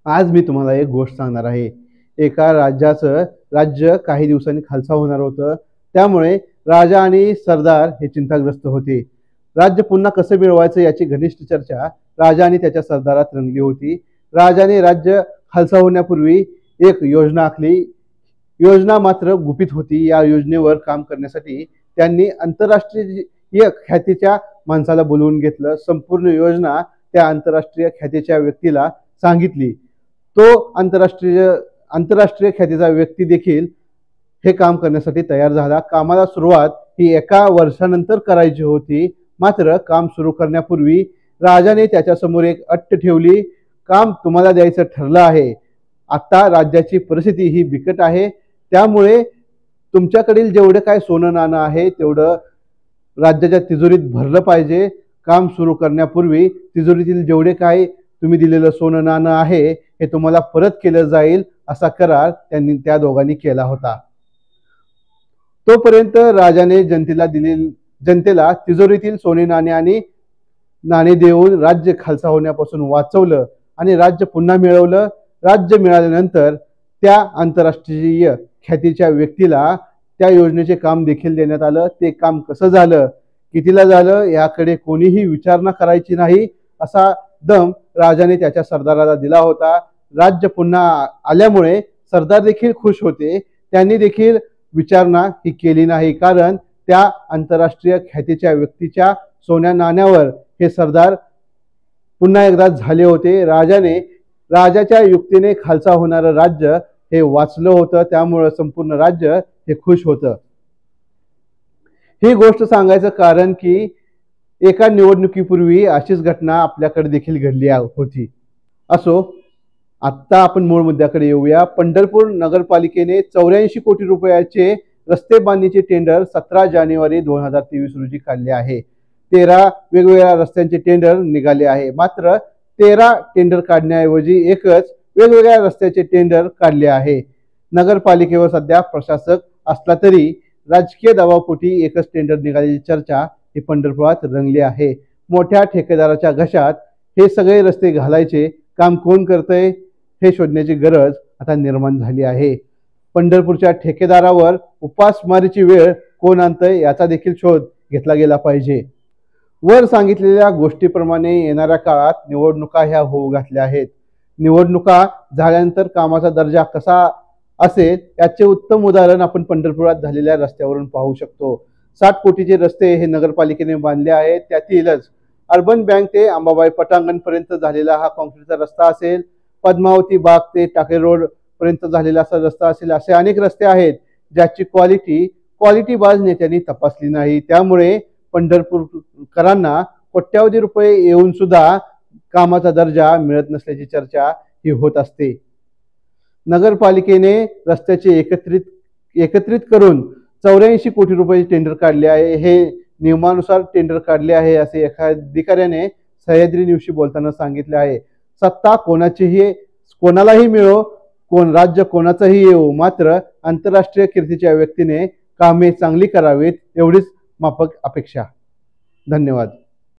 आज मी तुम्हाला एक गोष्ट सांगणार आहे। एका राज्याचं राज्य काही दिवसांनी खालसा होणार होतं। त्यामुळे राजा आणि सरदार हे चिंताग्रस्त होते। राज्य पुन्हा कसं मिळवायचं याची घनिष्ठ चर्चा राजा आणि त्याच्या सरदारात रंगली होती। राजाने राज्य खालसा होण्यापूर्वी एक योजना आखली। योजना मात्र गुपित होती। या योजनेवर काम करण्यासाठी त्यांनी आंतरराष्ट्रीय ख्यातीच्या माणसाला बोलवून घेतलं। संपूर्ण योजना त्या आंतरराष्ट्रीय ख्यातीच्या व्यक्तीला सांगितली। तो आंतरराष्ट्रीय ख्यातीचा व्यक्ती देखील हे काम करण्यासाठी तयार झाला। कामाला सुरुवात ही एका वर्षानंतर करायची होती। मात्र काम सुरू करण्यापूर्वी राजाने त्याच्यासमोर एक अट ठेवली। काम तुम्हाला द्यायचं ठरलं आहे। आता राज्याची परिस्थिती ही बिकट आहे। त्यामुळे तुमच्याकडील जेवढे काय सोनं नाणं आहे तेवढं राज्याच्या तिजोरीत भरलं पाहिजे। काम सुरू करण्यापूर्वी तिजोरीतील जेवढे काय तुम्ही दिलेलं सोनं नाणं आहे हे तुम्हाला परत केलं जाईल असा करार त्यांनी त्या दोघांनी केला होता। तोपर्यंत राजाने जनतेला तिजोरीतील सोने नाणे देऊन राज्य खालसा होण्यापासून वाचवलं आणि राज्य पुन्हा मिळवलं। राज्य मिळाल्यानंतर त्या आंतरराष्ट्रीय ख्यातीच्या व्यक्तीला त्या योजनेचे काम देखील देण्यात आलं। ते काम कसं झालं, कितीला झालं याकडे कोणीही विचारणा करायची नाही असा दम राजाने त्याच्या सरदाराला दिला होता। राज्य पुन्हा आल्यामुळे सरदार देखील खुश होते। त्यांनी देखील विचारणा ही केली नाही, कारण त्या आंतरराष्ट्रीय ख्यातीच्या व्यक्तीच्या सोन्या नाण्यावर हे सरदार पुन्हा एकदा झाले होते। राजाच्या युक्तीने खालसा होणारं राज्य हे वाचलं होतं। त्यामुळे संपूर्ण राज्य हे खुश होतं। ही गोष्ट सांगायचं कारण की एका निवडणुकीपूर्वी अशीच घटना आपल्याकडे देखील घडली होती। असो, आता आपण मूळ मुद्द्याकडे येऊया। पंढरपूर नगरपालिकेने 84 कोटी रुपयाचे रस्ते बांधणीचे टेंडर 17 जानेवारी 2023 रोजी काढले आहे। 13 वेगवेगळ्या रस्त्यांचे टेंडर निघाले आहे। मात्र 13 टेंडर काढण्याऐवजी एकच वेगवेगळ्या रस्त्याचे टेंडर काढले आहे। नगरपालिकेवर सध्या प्रशासक असला तरी राजकीय दबावापोटी एकच टेंडर निघाल्याची चर्चा ही पंढरपुरात रंगली आहे। मोठ्या ठेकेदाराच्या घशात हे सगळे रस्ते घालायचे काम कोण करतंय हे शोधण्याची गरज आता निर्माण झाली आहे। पंढरपूरच्या ठेकेदारावर उपासमारीची वेळ कोण आणतंय याचा देखील शोध घेतला गेला पाहिजे। वर सांगितलेल्या गोष्टीप्रमाणे येणाऱ्या काळात निवडणुका ह्या होऊ घातल्या आहेत। निवडणुका झाल्यानंतर कामाचा दर्जा कसा असेल याचे उत्तम उदाहरण आपण पंढरपुरात झालेल्या रस्त्यावरून पाहू शकतो। 60 कोटीचे रस्ते हे नगरपालिकेने बांधले आहेत। त्यातीलच अर्बन बँक ते अंबाबाई पटांगण पर्यंत झालेला हा काँक्रीटचा रस्ता असेल, पद्मावती बाग ते टाके रोड पर्यंत झालेला असा रस्ता असेल, असे अनेक रस्ते आहेत ज्याची क्वालिटी बाज नेत्यांनी तपासली नाही। त्यामुळे पंढरपूरकरांना कोट्यावधी रुपये येऊन सुद्धा कामाचा दर्जा मिळत नसल्याची चर्चा ही होत असते। नगरपालिकेने रस्त्याचे एकत्रित करून 84 कोटी रुपये टेंडर काढले आहे। हे नियमानुसार टेंडर काढले आहे असे एका अधिकाऱ्याने सह्याद्री न्यूजशी बोलताना सांगितले आहे। सत्ता कोणालाही मिळो, राज्य कोणाचंही येऊ, मात्र आंतरराष्ट्रीय कीर्तीच्या व्यक्तीने कामे चांगली करावीत एवढीच माफक अपेक्षा। धन्यवाद।